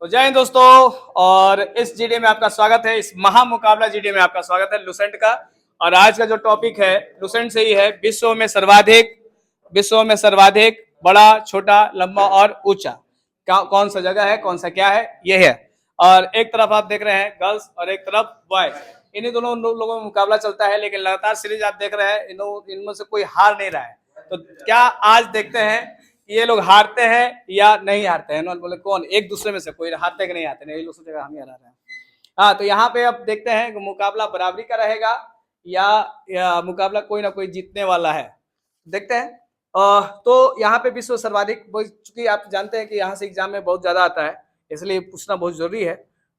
तो जय हिंद दोस्तों। और इस जीडी में आपका स्वागत है, इस महामुकाबला जीडी में आपका स्वागत है लुसेंट का। और आज का जो टॉपिक है लुसेंट से ही है, विश्व में सर्वाधिक बड़ा, छोटा, लंबा और ऊंचा कौन सा जगह है, कौन सा क्या है, ये है। और एक तरफ आप देख रहे हैं गर्ल्स और एक तरफ बॉयज, इन्हीं दोनों लोगों में मुकाबला चलता है। लेकिन लगातार सीरीज आप देख रहे हैं, इनमें से कोई हार नहीं रहा है। तो क्या आज देखते हैं ये लोग हारते हैं या नहीं हारते हैं। बोले कौन, एक दूसरे में से कोई हारते कि नहीं हारते, नहीं लोग सोचेगा हम ही हरा रहे हैं। हाँ, तो यहाँ पे अब देखते हैं कि मुकाबला बराबरी का रहेगा या मुकाबला कोई ना कोई जीतने वाला है। देखते हैं। तो यहाँ पे विश्व सर्वाधिक, चूंकि आप जानते हैं कि यहाँ से एग्जाम में बहुत ज्यादा आता है, इसलिए पूछना बहुत जरूरी है।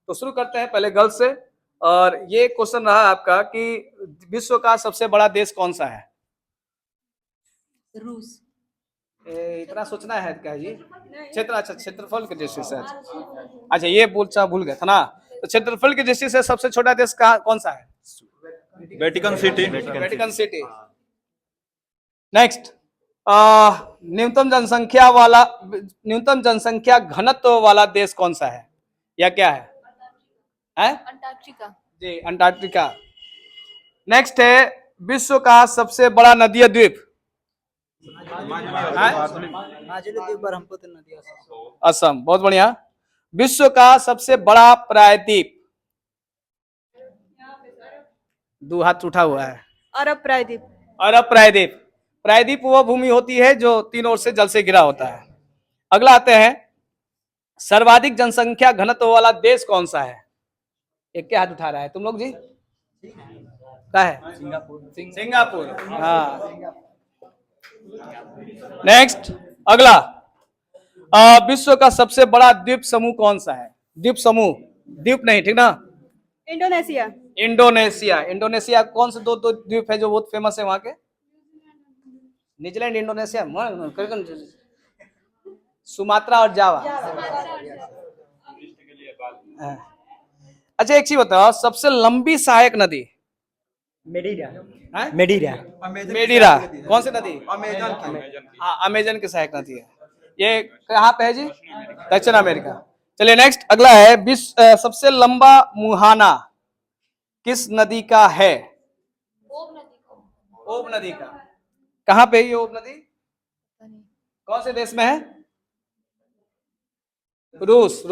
तो शुरू करते हैं पहले गर्ल्स से। और ये क्वेश्चन रहा आपका कि विश्व का सबसे बड़ा देश कौन सा है। रूस। इतना सोचना है क्या जी? क्षेत्र, अच्छा क्षेत्रफल के दृष्टि से, अच्छा ये भूल गए था ना। तो क्षेत्रफल की दृष्टि से सबसे छोटा देश कौन सा है? Vatican city. Vatican city. Next, न्यूनतम जनसंख्या घनत्व वाला देश कौन सा है या क्या है? अंटार्कटिका। जी, अंटार्कटिका। नेक्स्ट है, विश्व का सबसे बड़ा नदीय द्वीप। असम। बहुत बढ़िया। विश्व का सबसे बड़ा प्रायद्वीप, दो हाथ उठा हुआ है। अरब प्रायद्वीप। अरब प्रायद्वीप। प्रायद्वीप वह भूमि होती है जो तीन ओर से जल से घिरा होता है। अगला आते हैं, सर्वाधिक जनसंख्या घनत्व वाला देश कौन सा है? एक क्या हाथ उठा रहा है तुम लोग जी? क्या है? सिंगापुर। हाँ। नेक्स्ट, अगला, विश्व का सबसे बड़ा द्वीप समूह कौन सा है? द्वीप समूह, द्वीप नहीं, ठीक ना? इंडोनेशिया। इंडोनेशिया। इंडोनेशिया कौन से दो द्वीप है जो बहुत फेमस है वहां के? न्यूजीलैंड, इंडोनेशिया, सुमात्रा और जावा। अच्छा एक चीज बताओ, सबसे लंबी सहायक नदी? मेडीरा। कौन सी नदी? अमेजन की सहायक नदी है। ये कहाँ पे है जी? दक्षिण अमेरिका। चलिए नेक्स्ट, अगला है, विश्व सबसे लंबा मुहाना किस नदी का है? ओब नदी का। कहाँ पे है ये ओब नदी? कौन से देश में है? रूस।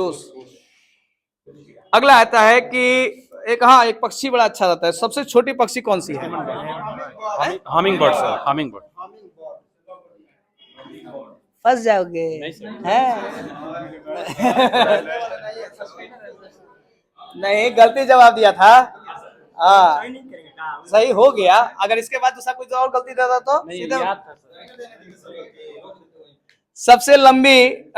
अगला आता है कि एक पक्षी बड़ा अच्छा रहता है, सबसे छोटी पक्षी कौन सी है? Humming bird sir, humming bird. फंस जाओगे हैं? नहीं, गलती जवाब दिया था। हाँ सही हो गया। अगर इसके बाद दूसरा कोई और गलती देता तो सीधा। सबसे लंबी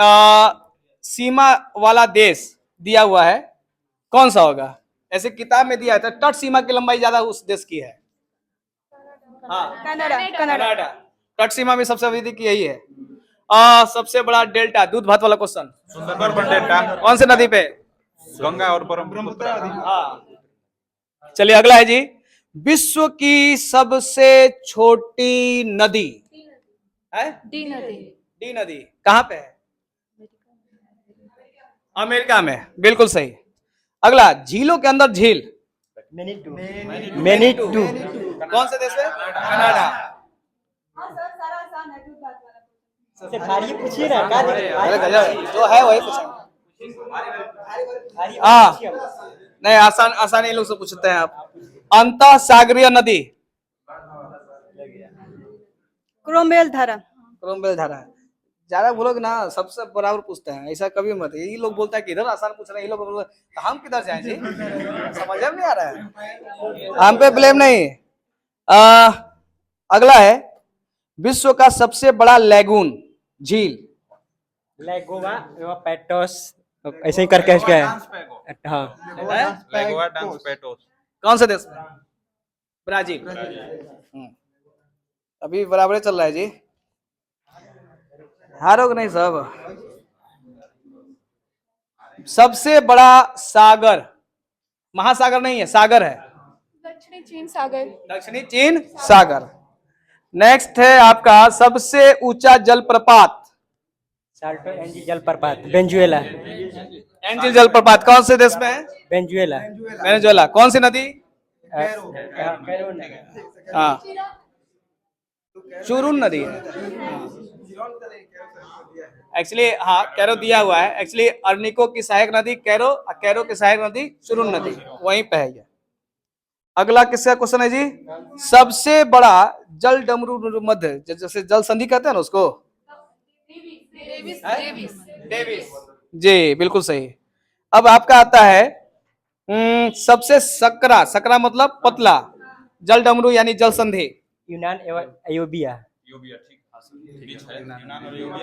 सीमा वाला देश दिया हुआ है, कौन सा होगा? ऐसे किताब में दिया था, तट सीमा की लंबाई ज्यादा उस देश की है। हाँ, कनाडा। तट सीमा में सबसे अधिक यही है। सबसे बड़ा डेल्टा, दूध भात वाला क्वेश्चन, सुंदरबन डेल्टा कौन से नदी पे? गंगा और ब्रह्मपुत्र। हाँ। चलिए अगला है जी, विश्व की सबसे छोटी नदी है? डी नदी कहाँ पे है? अमेरिका में, बिल्कुल सही। अगला, झीलों के अंदर झील? मैनीटू। कौन से देश में? कनाडा। पूछिए ना, जो है वही पूछेंगे। हाँ नहीं, आसान ये लोग से पूछते हैं आप। अंतः सागरीय नदी? क्रोमवेल धारा। ज्यादा बोलोगे ना सबसे बराबर पूछते हैं, ऐसा कभी मत। ये लोग बोलता है कि इधर आसान पूछ रहे हैं, ये लोग बोलते हैं तो हम किधर जाएं जी? समझ में नहीं आ रहा है, हम पे ब्लेम नहीं। अगला है, विश्व का सबसे बड़ा लैगून, झील? लेगोवा पेटोस, ऐसे ही करके इसका है। हाँ, लेगोवा डांस पेटोस। कौन से देश में? ब्राजील। अभी बराबर चल रहा है जी, हारोगे नहीं सब। सबसे बड़ा सागर, महासागर नहीं है, सागर है, दक्षिणी चीन सागर। दक्षिणी चीन सागर। नेक्स्ट है आपका, सबसे ऊंचा जलप्रपात? साल्टो एंजी जलप्रपात, वेनेजुएला। एंजिल जलप्रपात कौन से देश में है? वेनेजुएला। वेनेजुएला। कौन सी नदी? कैरून। हाँ, चुरुन नदी है। एक्चुअली हाँ, कैरो दिया हुआ है। एक्चुअली अर्निको की सहायक नदी कैरो और कैरो की सहायक नदी चुरुन नदी, वहीं पे है ये। अगला किसका क्वेश्चन है जी? सबसे बड़ा जल डमरू मध्य, जैसे जल संधि कहते हैं ना उसको, डेविस। जी बिल्कुल सही। अब आपका आता है सबसे सकरा मतलब पतला जल डमरू यानी जल संधि यूनान एवं अयोबिया।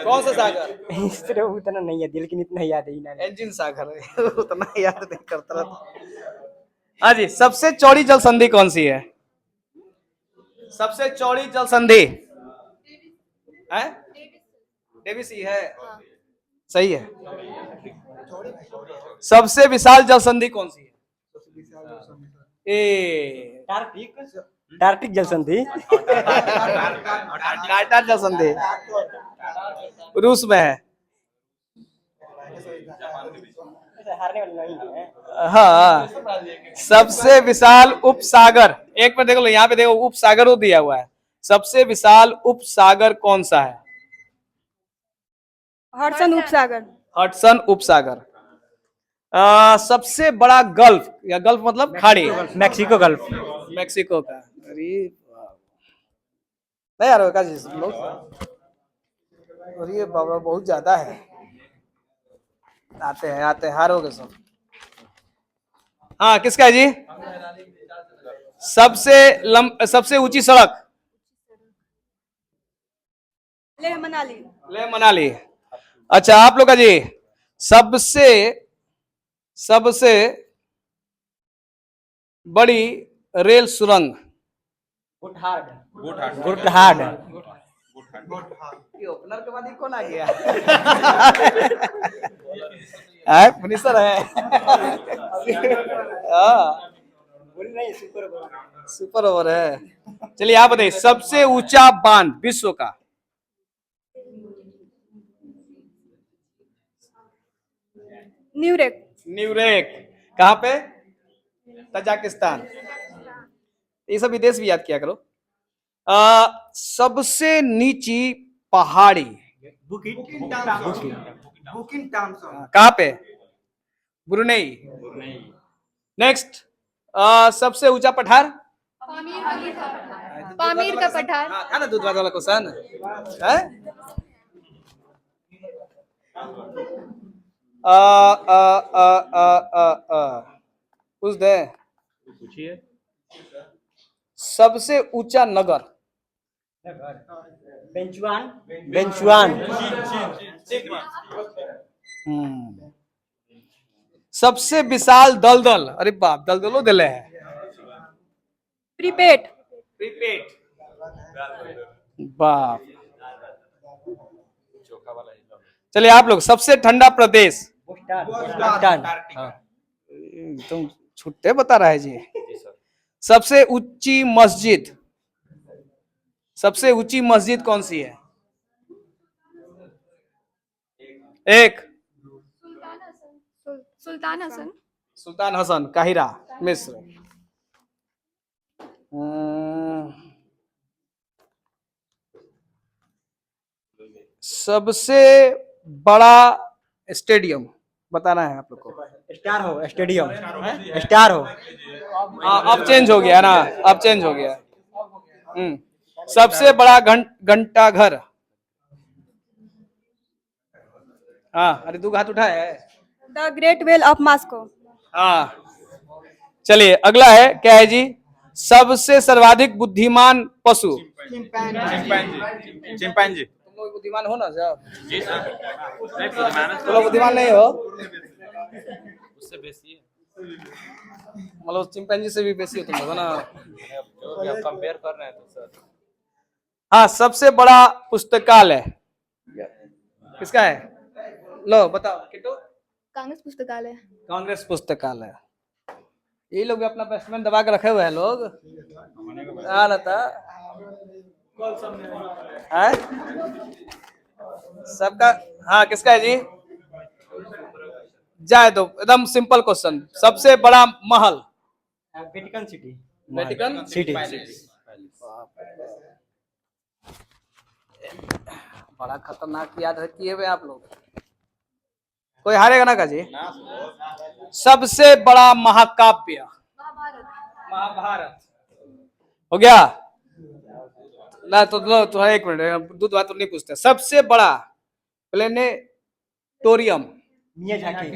कौन सा सागर? इस तरह उतना नहीं है लेकिन इतना याद है यूनान। एंजिन सागर है। उतना याद नहीं करता रहता। हाँ जी, सबसे चौड़ी जल संधि कौन सी है? सबसे चौड़ी जल संधि है डेविस ही है। सही है। सबसे विशाल जल संधि कौन सी है? ए टार्कटिक जल संधि। टाटा जल संधि रूस में है। हारने वाला नहीं है। हाँ, सबसे विशाल उपसागर, एक में देख लो, यहाँ पे देखो उपसागर दिया हुआ है। सबसे विशाल उपसागर कौन सा है? हडसन उपसागर। हडसन उपसागर। सबसे बड़ा गल्फ, या गल्फ मतलब खाड़ी, मैक्सिको गल्फ। मेक्सिको का। अरे नहीं यार होगा जी लोग। अरे बाबा बहुत ज्यादा है। आते हैं हारोगे सब। हाँ, किसका है जी? सबसे ऊंची सड़क? लेह मनाली। ले मनाली। अच्छा, आप लोग का जी सबसे बड़ी रेल सुरंग? गुटहार्ड। ये ओपनर के बाद ही कौन आ गया? है फिनिशर है। हाँ, सुपर ओवर है। चलिए आप बताइए, सबसे ऊंचा बांध विश्व का? न्यूरेक। कहाँ पे? तजाकिस्तान। ये सब विदेश भी याद किया करो। सबसे नीची पहाड़ी? कहाँ पे? ब्रुनेई। नेक्स्ट, सबसे ऊंचा पठार? पामीर का पठार। हाँ, था ना दूध वाला क्वेश्चन है। पूछ दे। सबसे ऊंचा नगर? बेंचुआन। सबसे विशाल दलदल? अरे बाप, दलदलो दिले है। प्रीपेड। बाप। चलिए आप लोग, सबसे ठंडा प्रदेश? तुम छुट्टे बता रहा है जी। सबसे ऊंची मस्जिद? सबसे ऊंची मस्जिद कौन सी है? एक सुल्तान हसन काहिरा मिस्र। सबसे बड़ा स्टेडियम बताना है आप लोग को। स्टार हो स्टेडियम। स्टार हो। अब चेंज हो गया ना, अब चेंज हो गया। सबसे बड़ा घंटा घर? हाँ, अरे दो हाथ उठाया है। The great well of Moscow. हाँ, चलिए अगला है, क्या है जी? सबसे सर्वाधिक बुद्धिमान पशु? चिंपैंजी। तुम लोग बुद्धिमान हो ना साहब? जी सर। नहीं बुद्धिमान है। तुम लोग बुद्धिमान नहीं हो? उससे बेसी है। मतलब चिंपैंजी से भी बेसी हो तुम लोग ना? जो कंपेयर कर रहे हैं तो सर। हाँ, सबसे बड़ा पुस्तकालय किसका है? लो बताओ किट्टू। कांग्रेस पुस्तकालय। कांग्रेस पुस्तकालय। ये लोग भी अपना बेसमेंट दबा के रखे हुए हैं लोग। है सबका। हाँ, किसका है जी? जाए दो, एकदम सिंपल क्वेश्चन। सबसे बड़ा महल। Vatican city. Vatican city. बड़ा खतरनाक याद किए हुए आप लोग। कोई हारेगा ना काजी? सबसे बड़ा महाकाव्य। महाभारत हो गया ना? तो तुम्हारा एक मिनट, दूध बात तो नहीं पूछते। सबसे बड़ा प्लेनेटोरियम। मियाजाकी।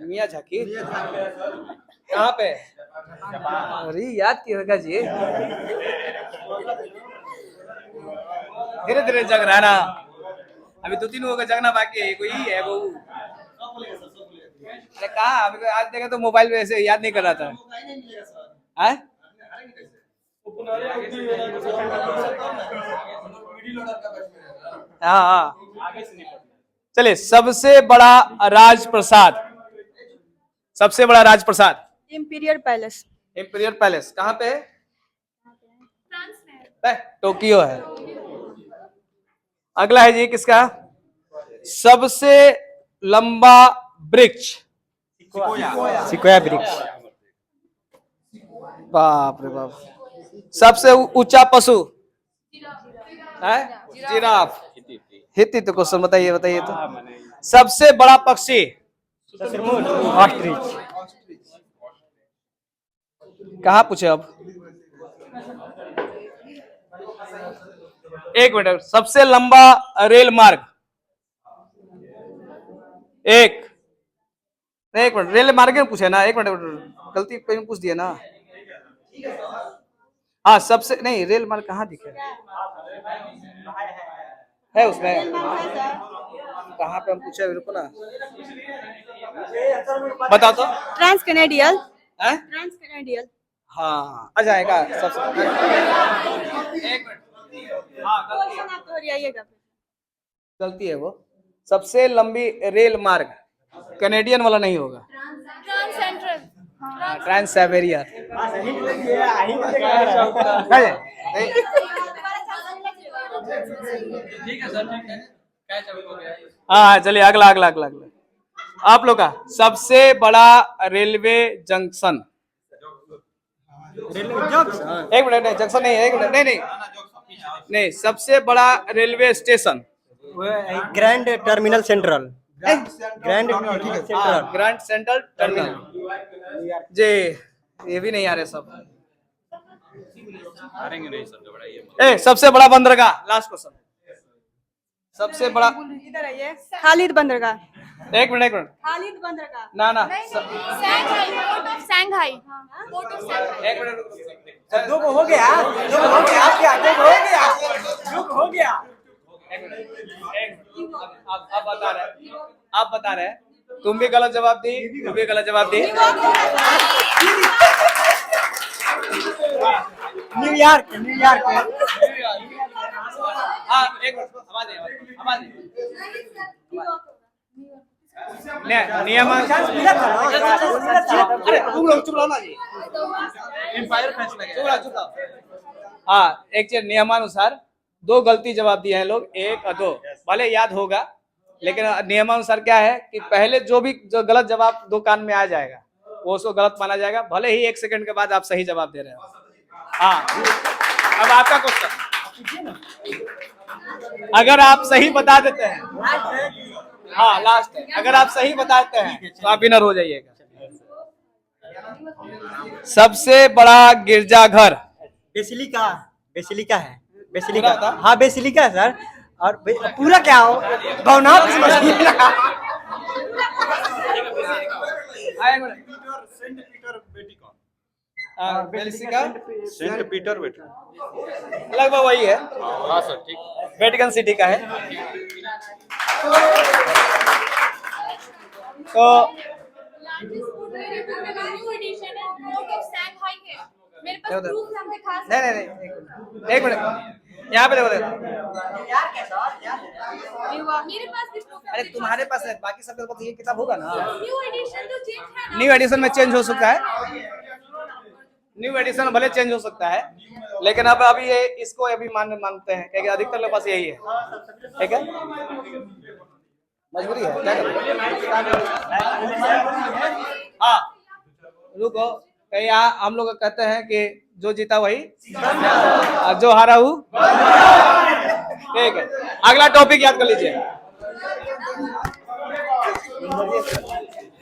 मियाजाकी कहाँ पे? अरे याद किए होगा जी। धीरे धीरे जग रहा है ना, अभी 2-3 होगा जगना बाकी है, कोई है वो। अरे कहा अभी आज देखे तो मोबाइल पे ऐसे याद नहीं कर रहा था। हैं? हाँ हाँ, चलिए। सबसे बड़ा राजप्रसाद। सबसे बड़ा राजप्रसाद। Imperial palace. इंपीरियल पैलेस कहाँ पे है? टोक्यो है। अगला है जी किसका? सबसे लंबा वृक्ष। सिकोया वृक्ष। बाप रे बाप। सबसे ऊंचा पशु है? जिराफ। हित्ती तो क्वेश्चन बताइए बताइए तो। सबसे बड़ा पक्षी। ऑस्ट्रिच। कहाँ पूछे अब? एक मिनट। सबसे लंबा रेल मार्ग। एक मिनट, रेल मार्ग में पूछे ना? एक मिनट, गलती पे पूछ दिया ना। हाँ सबसे नहीं, रेल मार्ग कहाँ दिखे है उसमें? कहाँ पे हम पूछे, रुको ना, बताओ तो। ट्रांस कैनेडियल। हैं? ट्रांस कैनेडियल। हाँ आ जाएगा सबसे। एक मिनट, हाँ क्वेश्चन आप दोहराइएगा। गलती है वो। सबसे लंबी रेल मार्ग कैनेडियन वाला नहीं होगा। Trans central. Trans Siberia. हाँ चलिए, अगला अगला अगला अगला आप लोग का। सबसे बड़ा रेलवे जंक्शन। एक मिनट, नहीं जंक्शन नहीं, एक मिनट, नहीं नहीं नहीं, सबसे बड़ा railway station. Grand terminal central. Grand central. Grand central terminal जी। ये भी नहीं आ रहे सब। हारेंगे नहीं सर, घबराइए। ए सबसे बड़ा बंदरगाह, लास्ट क्वेश्चन। सबसे बड़ा, इधर आइए। खालिद बंदरगाह। एक मिनट खालिद बंदरगाह। ना ना, Shanghai. Port of Shanghai. Port of Shanghai. एक मिनट, दो को हो गया। दो को हो गया। क्या दो को हो गया? दो को हो गया। आप बता रहे हैं, तुम भी गलत जवाब दी, तुम भी गलत जवाब दी। न्यूयॉर्क। हाँ एक मिनट, आवाज नियम। अरे तुम लोग चुप रहो ना जी। चुप रहो। हाँ एक चीज, नियमानुसार 2 गलती जवाब दिए हैं लोग, 1 और 2। भले याद होगा, लेकिन नियमानुसार क्या है कि पहले जो गलत जवाब 2 कान में आ जाएगा वो उसको गलत माना जाएगा, भले ही 1 सेकंड के बाद आप सही जवाब दे रहे हो। हाँ अब आपका क्वेश्चन। अगर आप सही बता देते हैं, हाँ लास्ट है, अगर आप सही बताते हैं तो आप विनर हो जाइएगा। सबसे बड़ा गिरजाघर। बेसिलिका। बेसिलिका है। बेसिलिका। हाँ बेसिलिका है सर। और पूरा क्या हो भवनाथ सेंट पीटर लगभग वही है। हाँ सर ठीक। वेटिकन सिटी का है। तो मेरे पास प्रूफ हम दिखा सकते नहीं एक मिनट, यहाँ पे देखो। मेरे पास भी proof है। अरे तुम्हारे पास है, बाकी सबके पास ये किताब होगा ना। न्यू एडिशन तो चेंज है ना। न्यू एडिशन में चेंज हो सकता है, न्यू एडिशन भले चेंज हो सकता है, लेकिन अब अभी ये इसको अभी मानते हैं क्योंकि अधिकतर लोग पास यही है। ठीक है, मजबूरी है, क्या करें? हाँ, रुको। यहाँ हम लोग कहते हैं कि जो जीता वही और जो हारा वो ठीक है। अगला टॉपिक याद कर लीजिए।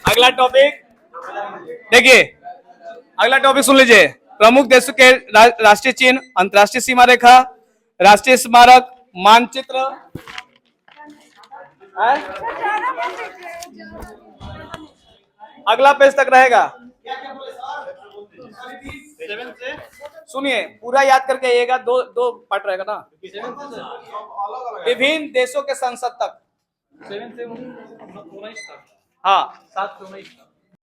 अगला टॉपिक देखिए, अगला टॉपिक सुन लीजिए। प्रमुख देशों के राष्ट्रीय चिन्ह, अंतर्राष्ट्रीय सीमा रेखा, राष्ट्रीय स्मारक, मानचित्र। अगला पेज तक रहेगा। सुनिए, पूरा याद करके आइएगा। दो दो पार्ट रहेगा ना। विभिन्न देशों के संसद तक। हाँ, 7 से 19 तक।